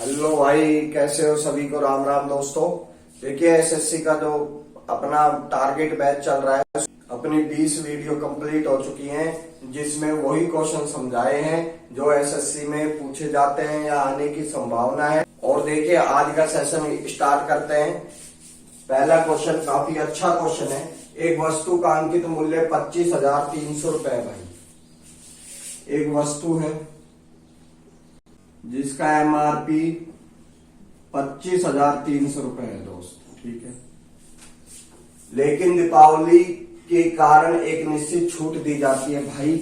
Hello भाई, कैसे हो? सभी को राम राम दोस्तों। देखिए, एसएससी का जो अपना टारगेट बैच चल रहा है, अपनी 20 वीडियो कंप्लीट हो चुकी हैं, जिसमें वही क्वेश्चन समझाए हैं जो एसएससी में पूछे जाते हैं या आने की संभावना है। और देखिए, आज का सेशन स्टार्ट करते हैं। पहला क्वेश्चन काफी अच्छा क्वेश्चन है। एक वस्तु का अंकित मूल्य 25,300 रुपए है भाई। एक वस्तु है जिसका एमआरपी 25,300 रुपए है दोस्त, ठीक है। लेकिन दीपावली के कारण एक निश्चित छूट दी जाती है भाई।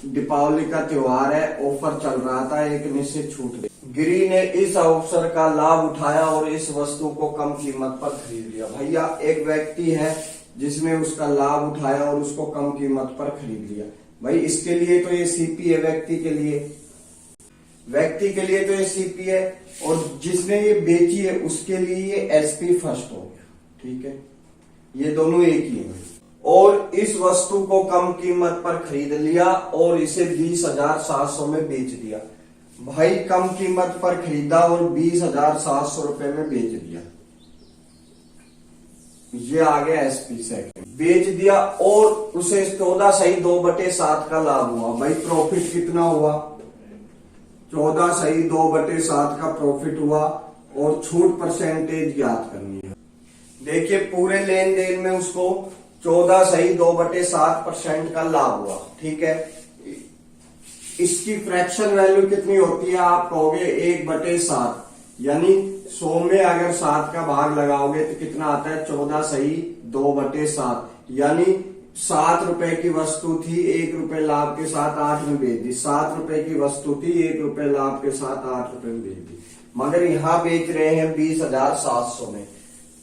दीपावली का त्योहार है, ऑफर चल रहा था, एक निश्चित छूट। गिरी ने इस अवसर का लाभ उठाया और इस वस्तु को कम कीमत पर खरीद लिया। भैया, एक व्यक्ति है जिसने उसका लाभ उठाया और उसको कम कीमत पर खरीद लिया। भाई, इसके लिए तो ये सीपी है, व्यक्ति के लिए तो ये सीपी है, और जिसने ये बेची है उसके लिए ये एसपी फर्स्ट हो गया, ठीक है। ये दोनों एक ही है। और इस वस्तु को कम कीमत पर खरीद लिया और इसे 20,700 में बेच दिया। भाई, कम कीमत पर खरीदा और 20,700 रुपए में बेच दिया। ये आ गया एसपी सेकंड। बेच दिया और उसे 14 सही 2/7 का लाभ हुआ। भाई, प्रॉफिट कितना हुआ? 14 सही 2/7 का प्रॉफिट हुआ। और छूट परसेंटेज ज्ञात करनी है। देखिए, पूरे लेन देन में उसको 14 सही 2/7% का लाभ हुआ, ठीक है। इसकी फ्रैक्शन वैल्यू कितनी होती है? आप कहोगे 1/7, यानी 100 में अगर 7 का भाग लगाओगे तो कितना आता है? 14 सही 2/7, यानी 7 रुपए की वस्तु थी, 1 रुपए लाभ के साथ 8 में बेच दी। 7 रुपए की वस्तु थी, 1 रुपए लाभ के साथ 8 रुपए में बेच दी। मगर यहां बेच रहे हैं 20,700 में,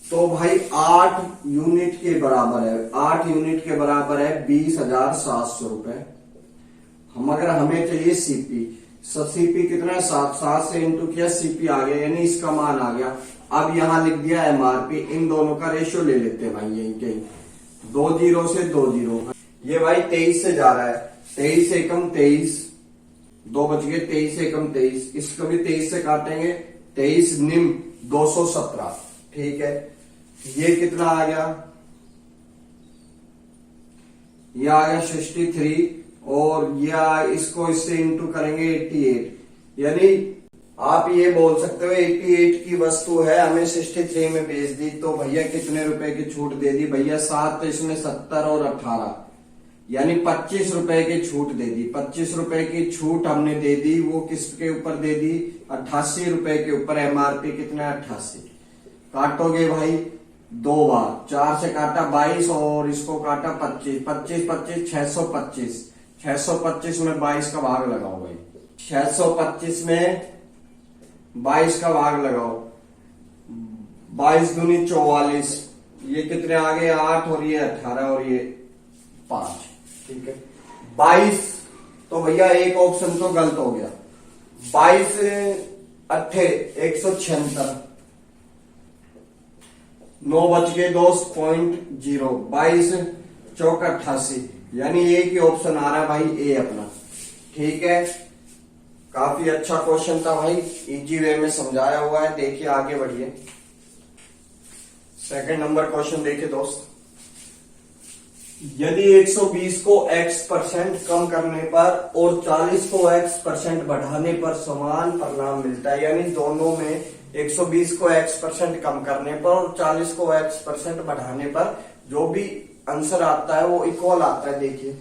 तो भाई 8 यूनिट के बराबर है। 8 यूनिट के बराबर है 20,700 रुपए। अगर हमें चाहिए सीपी, सीपी कितना है? 7 से इंटू किया, सीपी आ गया, यानी इसका मान आ गया। अब यहां लिख दिया एमआरपी। इन दोनों का रेशियो ले लेते हैं भाई, यही कहीं 2 0 से 2 0। ये भाई 23 से जा रहा है। 23 एकम 23, 2 बच गए। 23 एकम 23, इसको भी 23 से काटेंगे। 23 निम 217, ठीक है। ये कितना आ गया? ये आ गया 63, और ये इसको इससे इंटू करेंगे 88, यानी आप ये बोल सकते हो 88 की वस्तु है, हमें 63 में बेच दी, तो भैया कितने रुपए की छूट दे दी? भैया 7, तो इसमें 70 और 18, यानी 25 रुपए की छूट दे दी। 25 रुपए की छूट हमने दे दी। वो किसके ऊपर दे दी? 88 रुपए के ऊपर। एमआरपी कितना है? 88। काटोगे भाई 2 बार, 4 से काटा 22 और इसको काटा 25, 25 25 625। 625 में 22 का भाग लगाओ भाई। 625 में 22 का भाग लगाओ। 22 दूनी 44, ये कितने आ गए? 8 और ये 18 और ये 5, ठीक है। 22, तो भैया एक ऑप्शन तो गलत हो गया। 22 अट्ठे 176, 9 बच गए दोस्त, 0.0। 22 चौक 88, यानी एक ही ऑप्शन आ रहा है भाई, ए अपना, ठीक है। काफी अच्छा क्वेश्चन था भाई, इजी वे में समझाया हुआ है। देखिए, आगे बढ़िए। सेकंड नंबर क्वेश्चन देखिए दोस्त। यदि 120 को x% कम करने पर और 40 को x% बढ़ाने पर समान परिणाम मिलता है, यानी दोनों में 120 को x% कम करने पर और 40 को x% बढ़ाने पर जो भी आंसर आता है वो इक्वल आता है। देखिए,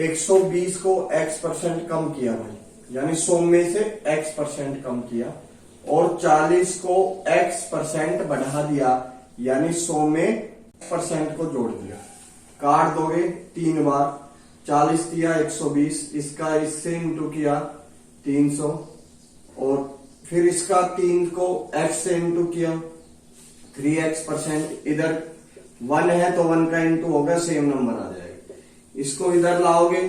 120 को x% कम किया भाई, यानी 100 में से x% कम किया, और 40 को x% बढ़ा दिया, यानी 100 में % को जोड़ दिया। काट दोगे 3 बार, 40 दिया 120, इसका इससे इंटू किया 300, और फिर इसका 3 को x से इंटू किया 3x%। इधर 1 है तो 1 का इंटू होगा, सेम नंबर आ जाएगा। इसको इधर लाओगे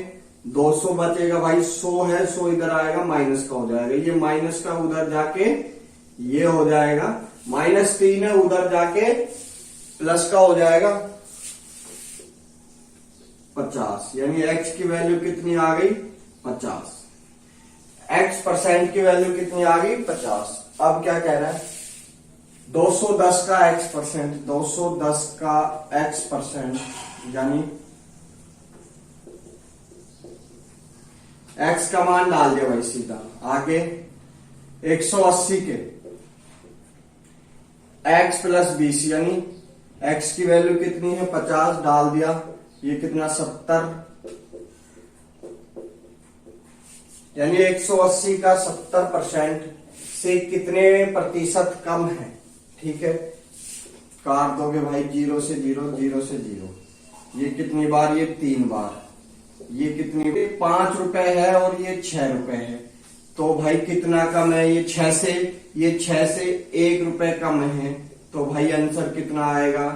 200 बचेगा भाई। 100 है, 100 इधर आएगा, माइनस का हो जाएगा। ये माइनस का उधर जाके ये हो जाएगा, -3 है, उधर जाके प्लस का हो जाएगा 50, यानी x की वैल्यू कितनी आ गई? 50। x% की वैल्यू कितनी आ गई? 50। अब क्या कह रहा है, 210 का x%, 210 का x%, यानी x का मान डाल दिया भाई सीधा, आगे 180 के x प्लस 20, यानी x की वैल्यू कितनी है 50, डाल दिया, ये कितना 70, यानी 180 का 70% से कितने प्रतिशत कम है। ठीक है, काट दोगे भाई, 0 से 0, 0 से 0, ये कितनी बार, ये 3 बार, ये कितनी, 5 रुपए है और ये 6 रुपए है, तो भाई कितना कम है, ये 6 से, ये 6 से 1 रुपए कम है, तो भाई आंसर कितना आएगा,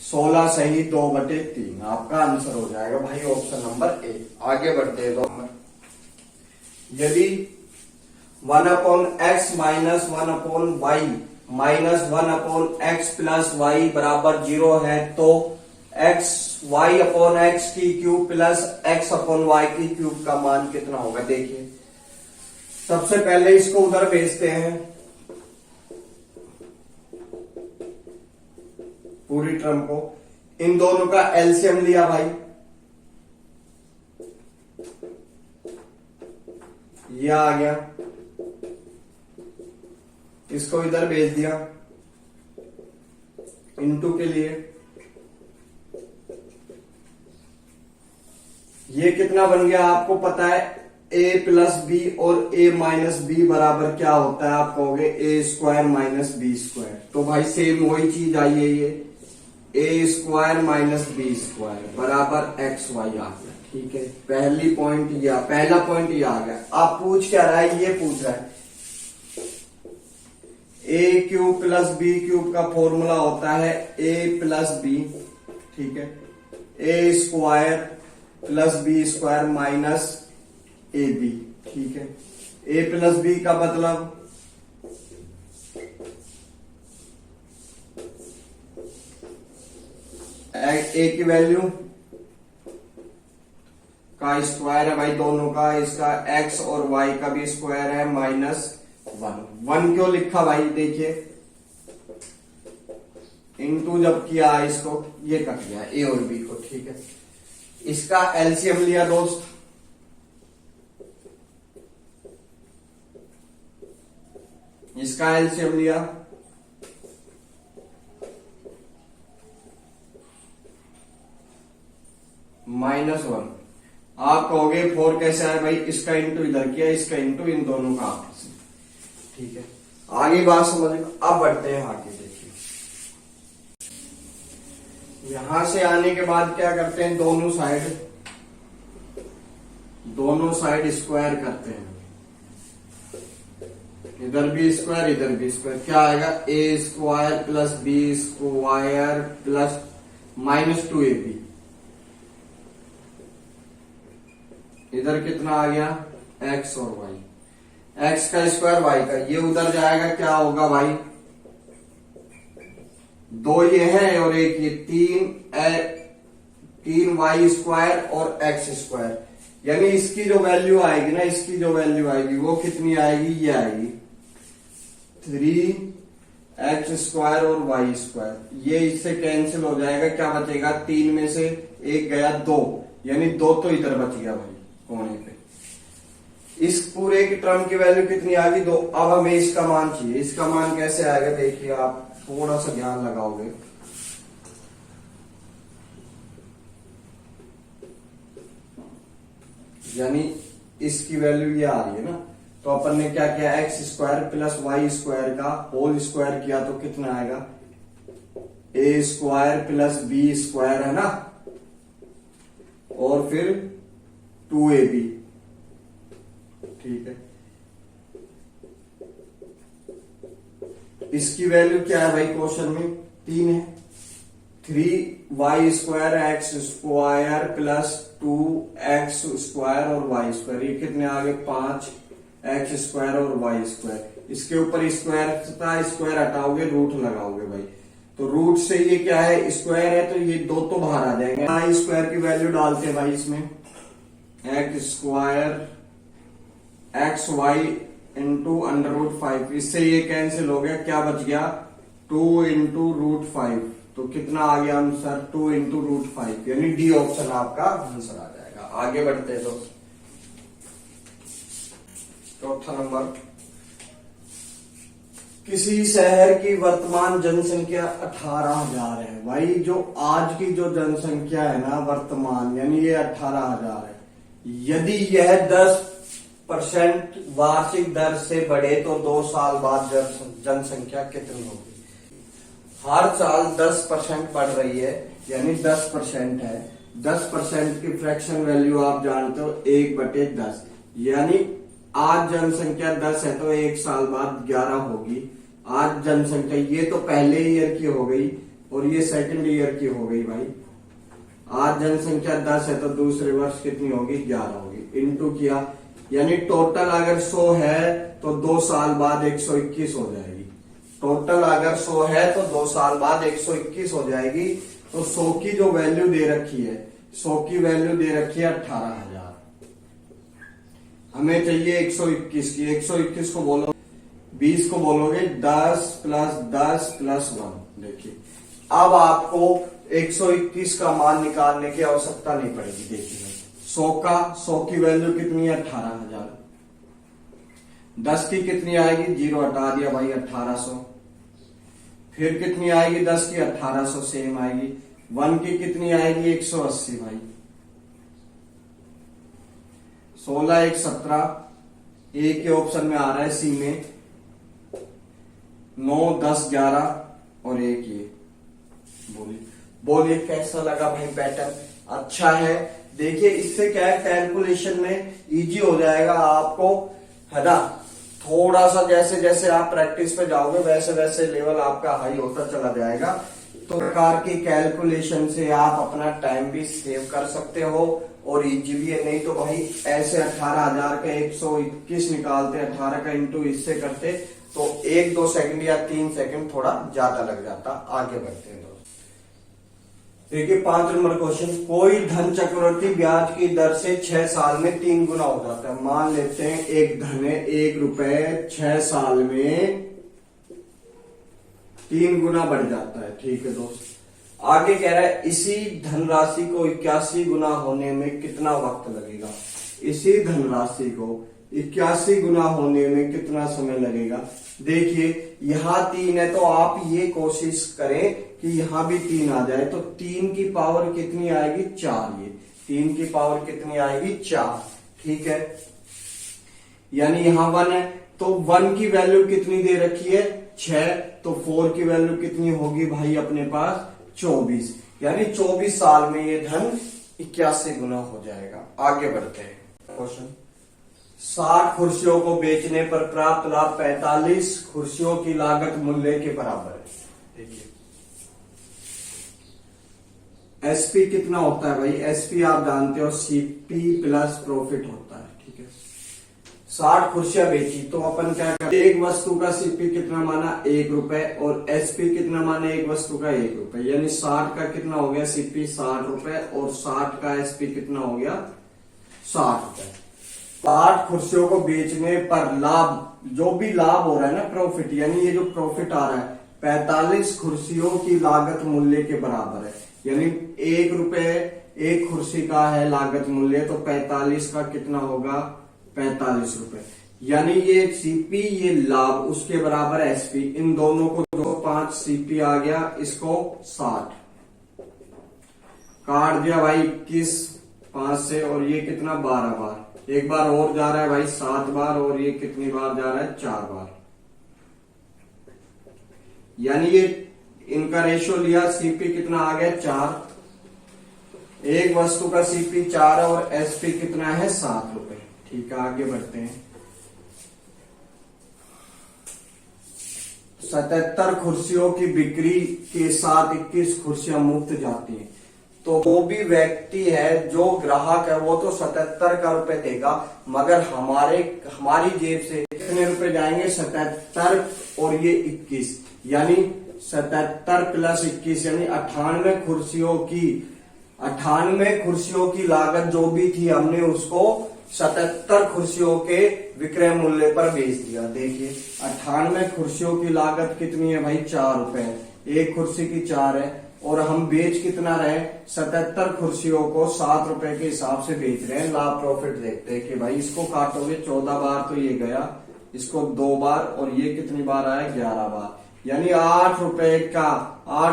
16 सही 2/3, आपका आंसर हो जाएगा भाई ऑप्शन नंबर ए। आगे बढ़ते हैं, 2 नंबर, यदि 1/x minus 1/y minus 1/x plus y बराबर 0 है, तो x y/x की क्यूब प्लस x/y की क्यूब का मान कितना होगा। देखिए, सबसे पहले इसको उधर भेजते हैं, पूरी टर्म को, इन दोनों का एलसीएम लिया भाई, ये आ गया, इसको इधर भेज दिया इनटू के लिए, ये कितना बन गया आपको पता है, a प्लस बी और a माइनस बी बराबर क्या होता है, आप कहोगे a square minus b square, तो भाई सेम वही चीज आई है, ये a square minus b square बराबर एक्स वाई आ गया। ठीक है, पहला पॉइंट ये आ गया। आप पूछ क्या रहा है, ये पूछ रहा है a cube plus b cube का फॉर्मूला होता है a प्लस बी, ठीक है, a square plus B square minus a B. ठीक है, a प्लस बी का मतलब a की वैल्यू का स्क्वायर है भाई दोनों का, इसका x और y का भी स्क्वायर है माइनस 1 क्यों लिखा भाई, देखिए इनटू जब किया इसको, ये कट गया a और b को। ठीक है, इसका एलसीएम लिया दोस्त, इसका एलसीएम लिया, -1। आप कहोगे 4 कैसे आया भाई, इसका इंटू इधर किया, इसका इंटू इन दोनों का आपस में। ठीक है, आगे बात समझ में। अब बढ़ते हैं आगे, देखिए यहां से आने के बाद क्या करते हैं, दोनों साइड स्क्वायर करते हैं, इधर भी स्क्वायर इधर भी स्क्वायर, क्या आएगा, a square plus B square plus -2ab, इधर कितना आ गया, x और y, x का स्क्वायर y का, ये उधर जाएगा, क्या होगा भाई, 2 ये है और 1 ये, 3y स्क्वायर और x स्क्वायर, यानी इसकी जो वैल्यू आएगी ना, इसकी जो वैल्यू आएगी वो कितनी आएगी, ये आएगी 3x स्क्वायर और y स्क्वायर, ये इससे कैंसिल हो जाएगा, क्या बचेगा, 3 में से 1 गया 2, यानी 2 तो इधर बच गया भाई कोने पे। इस पूरे की टर्म की वैल्यू कितनी आ गई, 2। अब हमें इसका मान चाहिए, इसका मान कैसे आएगा, देखिए आप थोड़ा सा ध्यान लगाओगे, यानी इसकी वैल्यू ये आ रही है ना, तो अपन ने क्या किया, x square plus y square का होल स्क्वायर किया, तो कितना आएगा, a square plus B square है ना, और फिर 2ab। ठीक है, इसकी वैल्यू क्या है भाई, क्वेश्चन में 3 है, 3y square x square plus 2x square और y स्क्वायर, ये कितने आ गए, 5x स्क्वायर और y स्क्वायर, इसके ऊपर स्क्वायर था, स्क्वायर हटाओगे रूट लगाओगे भाई, तो रूट से ये क्या है, स्क्वायर है, तो ये 2 तो बाहर आ जाएंगे। y स्क्वायर की वैल्यू डालते हैं भाई इसमें, x square x y into under root 5, इससे ये कैंसिल हो गया, क्या बच गया 2 इंटू रूट 5, तो कितना आ गया आंसर 2 इंटू रूट 5, यानी डी ऑप्शन आपका आंसर आ जाएगा। आगे बढ़ते हैं दोस्त, चौथा नंबर, किसी शहर की वर्तमान जनसंख्या 18,000 है। भाई जो आज की जो जनसंख्या है ना वर्तमान, यानी ये 18,000 है। यदि यह 10% वार्षिक दर से बढ़े तो 2 साल बाद जनसंख्या कितनी होगी? हर साल 10% बढ़ रही है, यानी 10% है। 10% की फ्रैक्शन वैल्यू आप जानते हो 1/10, यानी आज जनसंख्या 10 है तो 1 साल बाद 11 होगी। आज जनसंख्या, ये तो पहले ईयर की हो गई और ये सेकंड ईयर की हो गई भाई। आज जनसंख्या 10 है तो दूसरे वर्ष कितनी होगी 11 होगी, इनटू किया, यानी टोटल अगर 100 है तो 2 साल बाद 121 हो जाएगी। टोटल अगर 100 है तो 2 साल बाद 121 हो जाएगी। तो 100 की जो वैल्यू दे रखी है, 100 की वैल्यू दे रखी है 18,000, हमें चाहिए 121 की। 121 को बोलो 20 को बोलोगे 10 प्लस 10 प्लस 1। देखिए अब आपको 121 का मान निकालने की आवश्यकता नहीं पड़ेगी। देखिए 100 की वैल्यू कितनी है 18,000, 10 की कितनी आएगी, 0 हटा दिया भाई 1800, फिर कितनी आएगी 10 की 1800 सेम आएगी, 1 की कितनी आएगी 180 भाई, 16 1 17, ए के ऑप्शन में आ रहा है, सी में 9 10 11 और 1 ये। बोलिए कैसा लगा भाई पैटर्न? अच्छा है। देखिए इससे क्या है, कैलकुलेशन में इजी हो जाएगा आपको, है ना। थोड़ा सा जैसे जैसे आप प्रैक्टिस पे जाओगे वैसे वैसे लेवल आपका हाई होता चला जाएगा। तो प्रकार की कैलकुलेशन से आप अपना टाइम भी सेव कर सकते हो और इजी भी है। नहीं तो भाई ऐसे 18,000 का 121 निकालते, 18 का इंटू इससे करते तो 1-2 सेकंड या 3 सेकंड थोड़ा ज्यादा लग जाता। आगे बढ़ते हैं दोस्त। देखिए 5 नंबर क्वेश्चन, कोई धन चक्रवृद्धि ब्याज की दर से 6 साल में 3 गुना हो जाता है। मान लेते हैं एक धन है 1 रुपए, 6 साल में 3 गुना बढ़ जाता है। ठीक है दोस्त, आगे कह रहा है इसी धनराशि को 81 गुना होने में कितना वक्त लगेगा? इसी धनराशि को 81 गुना होने में कितना समय लगेगा? देखिए यहां 3 है तो आप ये कोशिश करें कि यहां भी 3 आ जाए, तो 3 की पावर कितनी आएगी 4। ये 3 की पावर कितनी आएगी 4। ठीक है, यानी यहां 1 है तो 1 की वैल्यू कितनी दे रखी है 6, तो 4 की वैल्यू कितनी होगी भाई अपने पास 24, यानी 24 साल में ये धन 81 गुना हो जाएगा। आगे बढ़ते हैं क्वेश्चन, 60 कुर्सियों को बेचने पर प्राप्त लाभ 45 कुर्सियों की लागत मूल्य के बराबर है। देखिए एसपी कितना होता है भाई? एसपी आप जानते हो सीपी प्लस प्रॉफिट होता है। ठीक है, 60 कुर्सियां बेची तो अपन क्या करते, एक वस्तु का सीपी कितना माना 1 रुपए और एसपी कितना माना एक वस्तु का 1 रुपए, यानी 60 का कितना हो गया सीपी 60 रुपए और 60 का एसपी कितना हो गया 60 रुपए। 60 कुर्सियों को बेचने पर लाभ, जो भी लाभ हो रहा है ना प्रॉफिट, यानी ये जो प्रॉफिट आ रहा है 45 कुर्सियों की लागत मूल्य के बराबर है। यानी 1 रुपए एक कुर्सी का है लागत मूल्य, तो 45 का कितना होगा 45 रुपए, यानी ये सीपी ये लाभ उसके बराबर एसपी। इन दोनों को 5 सीपी आ गया, इसको 60 काट दिया भाई 21 5 से, और ये कितना 12 बार, एक बार और जा रहा है भाई 7 बार, और ये कितनी बार जा रहा है 4 बार, यानी ये इनका रेशियो लिया, सीपी कितना आ गया 4। एक वस्तु का सीपी 4 है और एसपी कितना है 7 रुपए। ठीक है, आगे बढ़ते हैं। 77 कुर्सियों की बिक्री के साथ 21 कुर्सियां मुफ्त जाती हैं, तो वो भी व्यक्ति है जो ग्राहक है वो तो 77 का रुपए देगा, मगर हमारी जेब से कितने रुपए जाएंगे 77 और ये 21, यानी 77 प्लस 21 यानी 98 कुर्सियों की लागत जो भी थी हमने उसको 77 कुर्सियों के विक्रय मूल्य पर बेच दिया। देखिए 98 कुर्सियों की लागत कितनी है भाई, 4 रुपए। एक कुर्सी की 4 है और हम बेच कितना रहे, 77 कुर्सियों को 7 रुपए के हिसाब से बेच रहे हैं। लाभ प्रॉफिट देखते हैं कि भाई इसको काटोगे 14 बार तो ये गया, इसको 2 बार और ये कितनी बार आया, 11 बार, यानी 8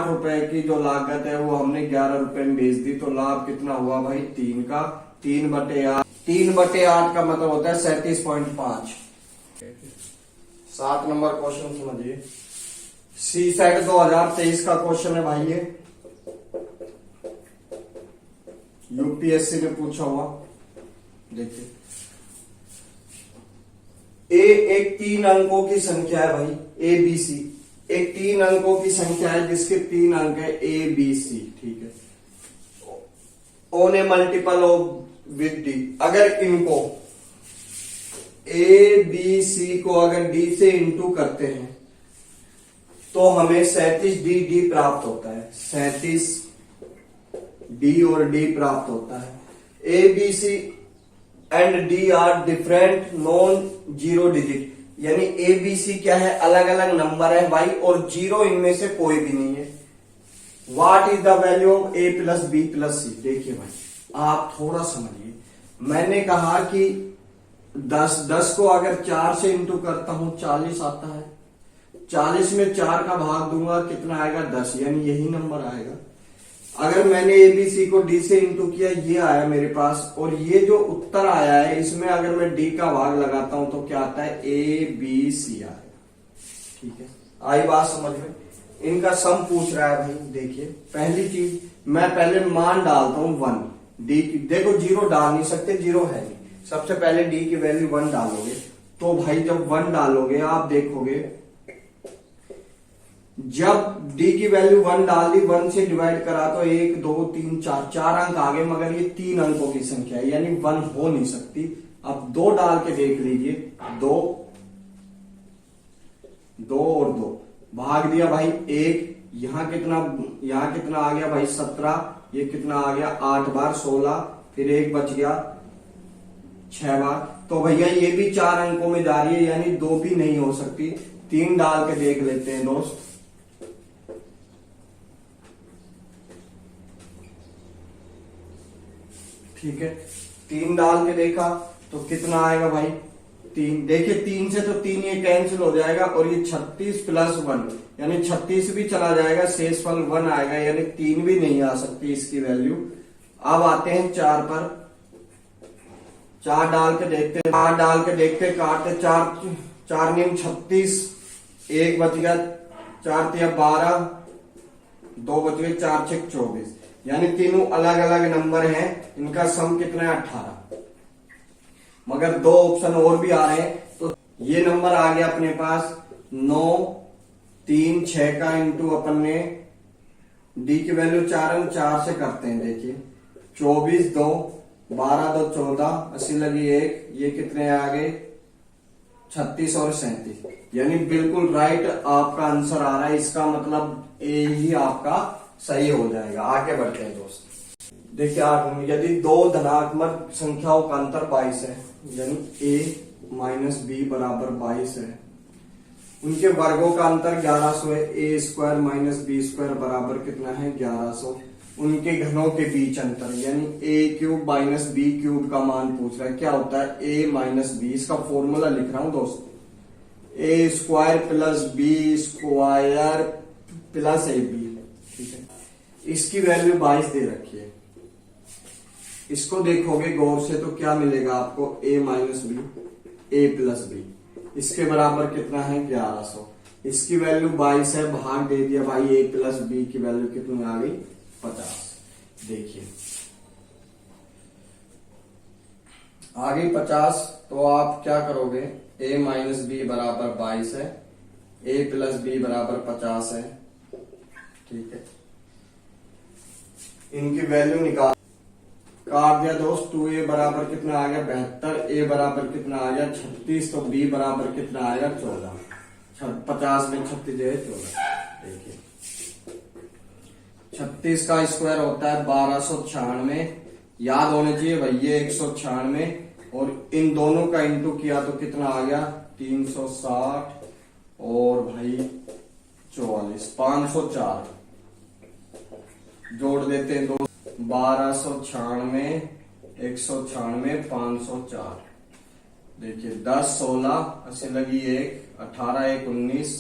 रुपए की जो लागत है वो हमने 11 रुपए में बेच दी। तो लाभ कितना हुआ भाई, 3 का 3/8। 3/8 का मतलब होता है 37.5। 7 नंबर क्वेश्चन समझिए, सी सेट 2023 का क्वेश्चन है भाई, ये यूपीएससी ने पूछा हुआ। देखिए ए एक 3 अंकों की संख्या है भाई, ए बी सी एक 3 अंकों की संख्या है जिसके 3 अंक है ए बी सी, ठीक है। Own A multiple of with D, अगर इनको ए बी सी को अगर डी से इंटू करते हैं तो हमें 37 डी प्राप्त होता है, 37 डी और डी प्राप्त होता है। A b c and d are different non zero digit, यानी ए बी सी क्या है, अलग अलग नंबर है भाई और जीरो इनमें से कोई भी नहीं है। What is the value of A plus B plus C. देखिए भाई आप थोड़ा समझिए, मैंने कहा कि 10 को अगर 4 से इंटू करता हूं 40 आता है, 40 में 4 का भाग दूंगा कितना आएगा, 10, यानी यही नंबर आएगा। अगर मैंने एबीसी को डी से इंटू किया, ये आया मेरे पास, और ये जो उत्तर आया है इसमें अगर मैं डी का भाग लगाता हूं तो क्या आता है, ए बी सी आएगा। ठीक है, आई बात समझ में। इनका सम पूछ रहा है भाई। देखिए पहली चीज मैं पहले मान डालता हूं 1, डी की, देखो जीरो डाल नहीं सकते, जीरो है नहीं। सबसे पहले डी की वैल्यू 1 डालोगे तो भाई जब 1 डालोगे आप देखोगे, जब डी की वैल्यू 1 डाल दी, 1 से डिवाइड करा तो 1 2 3 4 अंक आ गए, मगर ये 3 अंकों की संख्या है यानी 1 हो नहीं सकती। अब 2 डाल के देख लीजिए, 2 और 2 भाग दिया भाई 1, यहां कितना आ गया भाई 17, ये कितना आ गया 8 बार 16, फिर 1 बच गया 6 बार। तो भैया ये भी 4 अंकों में जा रही है यानी 2 भी नहीं हो सकती। 3 डाल के देख लेते हैं दोस्त, ठीक है। 3 डाल के देखा तो कितना आएगा भाई 3। देखिए 3 से तो 3 ये कैंसिल हो जाएगा और ये 36 प्लस 1 यानी 36 भी चला जाएगा, शेषफल 1 आएगा यानी 3 भी नहीं आ सकती इसकी वैल्यू। अब आते हैं 4 पर, 4 डाल के देखते काटते 4 नीम 36, 1 बच गया, 4 तिया 12, 2 बच गए, 4 6 24, यानी तीनों अलग अलग नंबर हैं। इनका सम कितना है 18, मगर 2 ऑप्शन और भी आ रहे हैं। तो ये नंबर आ गया अपने पास 9 3 6 का इंटू अपन ने डी की वैल्यू 4 से करते हैं। देखिए 24 2 12 2 14, 80 लगी 1, ये कितने आ गए 36 और 37, यानी बिल्कुल राइट आपका आंसर आ रहा है। इसका मतलब ए ही आपका सही हो जाएगा। आगे बढ़ते हैं दोस्त। देखिए 8 में यदि 2 धनात्मक संख्याओं का अंतर 22 है, यानी a माइनस बी बराबर 22 है, उनके वर्गों का अंतर 1100 है, ए स्क्वायर माइनस बी स्क्वायर बराबर कितना है 1100। उनके घनों के बीच अंतर यानी A cube minus B cube का मान पूछ रहा है। क्या होता है ए माइनस बी, इसका फॉर्मूला लिख रहा हूं दोस्त, A square plus B square plus A B, ठीक है। इसकी वैल्यू 22 दे रखी है, इसको देखोगे गौर से तो क्या मिलेगा आपको, a minus b a plus b, इसके बराबर कितना है 1100। इसकी वैल्यू 22 है, भाग दे दिया भाई a प्लस बी की वैल्यू कितनी आ गई 50। देखिए आ गई 50, तो आप क्या करोगे, a माइनस बी बराबर 22 है, a प्लस बी बराबर 50 है, ठीक है। इनकी वैल्यू निकाल, काट दिया दोस्त, 2a बराबर कितना आ गया 72, a बराबर कितना आ गया 36, तो b बराबर कितना आएगा 14। 50 में 36 है 14। देखिए 36 का स्क्वायर होता है 1296, याद होने चाहिए भाई ये 196, और इन दोनों का इंटू किया तो कितना आ गया 360 और भाई 44 504 जोड़ देते हैं दो 1296 196 504 देखिए 10 16 अस्सी लगी 1 18 1 19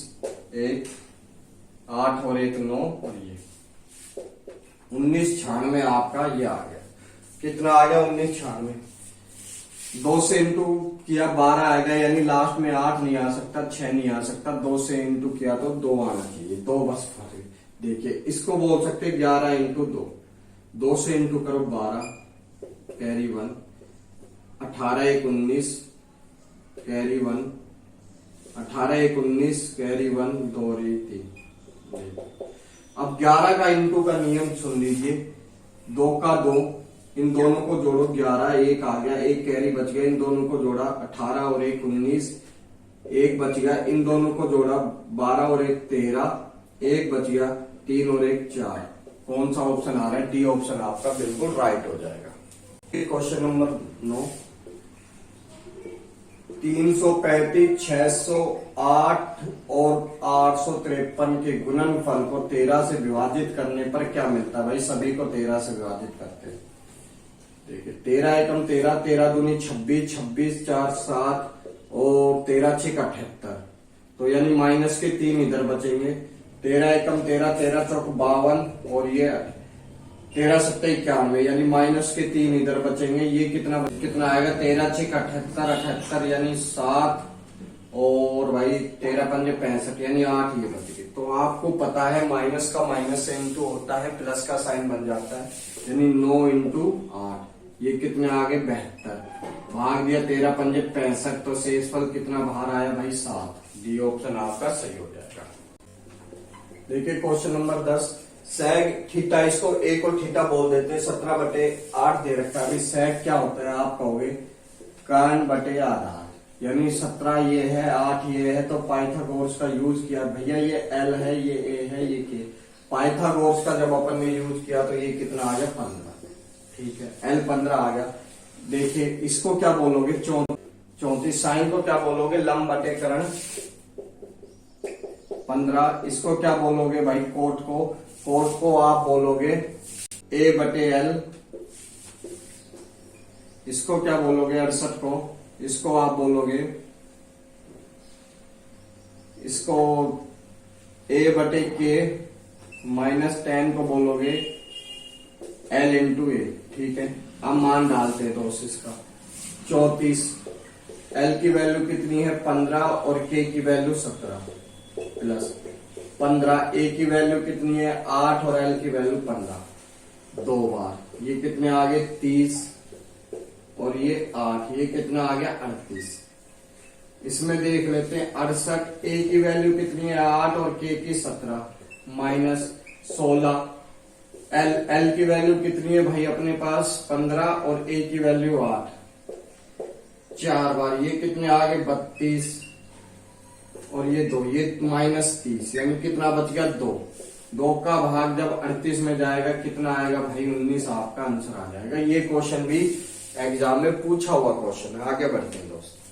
1 8 और 1 9 और ये 1996 आपका ये आ गया। कितना आ गया 1996 2 से इंटू किया 12 आएगा यानी लास्ट में 8 नहीं आ सकता 6 नहीं आ सकता 2 से इंटू किया तो 2 आना चाहिए 2 बस फंसे। देखिए इसको बोल सकते 11 इंटू 2 2 से इंटू करो 12 कैरी 1 18 1 19 कैरी 1 18 1 19 कैरी 1 2 और 3। अब 11 का इंटू का नियम सुन लीजिए 2 का 2 इन दोनों को जोड़ो 11 1 आ गया 1 कैरी बच गया इन दोनों को जोड़ा 18 और 1 19 1 बच गया इन दोनों को जोड़ा 12 और 1 13 1 बच गया 3 और 1 4। कौन सा ऑप्शन आ रहा है डी ऑप्शन आपका बिल्कुल राइट हो जाएगा। क्वेश्चन नंबर 9 335 608 और 853 के गुणनफल को 13 से विभाजित करने पर क्या मिलता है। भाई सभी को 13 से विभाजित करते हैं। देखिए 13 एकम 13 13 दूनी 26 26 4 7 और 13 6 78 तो यानी माइनस के 3 इधर बचेंगे 13 एकम 13 13 चौक 52 और ये 13 7 91 यानी माइनस के 3 इधर बचेंगे। ये कितना आएगा 13 6 78 78 यानी 7 और भाई 13 5 65 यानी 8 ये बच गए। तो आपको पता है माइनस का माइनस से इंटू होता है प्लस का साइन बन जाता है यानी 9 इंटू 8 ये कितने आ गए 72 भाग दिया 13 5 65 तो शेषफल कितना बाहर आया भाई 7। डी ऑप्शन आपका सही हो जाएगा। देखिए क्वेश्चन नंबर 10 सेग थीटा इसको एक और थीटा बोल देते हैं 17/8 दे रखा है। अभी सेग क्या होता है आप कहोगे कर्ण बटे आधार यानी 17 ये है 8 ये है तो पाइथागोरस का यूज किया भैया ये एल है ये ए है ये के पाइथागोरस का जब अपन ने यूज किया तो ये कितना आ गया 15 ठीक है एल 15 आ गया। देखिए इसको क्या बोलोगे 34 साइन को क्या बोलोगे लंब बटे कर्ण 15 इसको क्या बोलोगे भाई कोट को आप बोलोगे ए बटे एल इसको क्या बोलोगे 68 को इसको आप बोलोगे इसको ए बटे के -10 को बोलोगे एल इंटू ए ठीक है। अब मान डालते हैं दोस्त इसका 34 एल की वैल्यू कितनी है 15 और के की वैल्यू 17 प्लस 15 ए की वैल्यू कितनी है 8 और एल की वैल्यू 15 2 बार ये कितने आ गए 30 और ये 8 ये कितना आ गया 38। इसमें देख लेते हैं 68 ए की वैल्यू कितनी है 8 और के की 17 माइनस 16 एल की वैल्यू कितनी है भाई अपने पास 15 और ए की वैल्यू 8 4 बार ये कितने आ गए 32 और ये 2 ये -30 यानी कितना बच गया 2 का भाग जब 38 में जाएगा कितना आएगा भाई 19 आपका आंसर आ जाएगा। ये क्वेश्चन भी एग्जाम में पूछा हुआ क्वेश्चन है। आगे बढ़ते हैं दोस्त।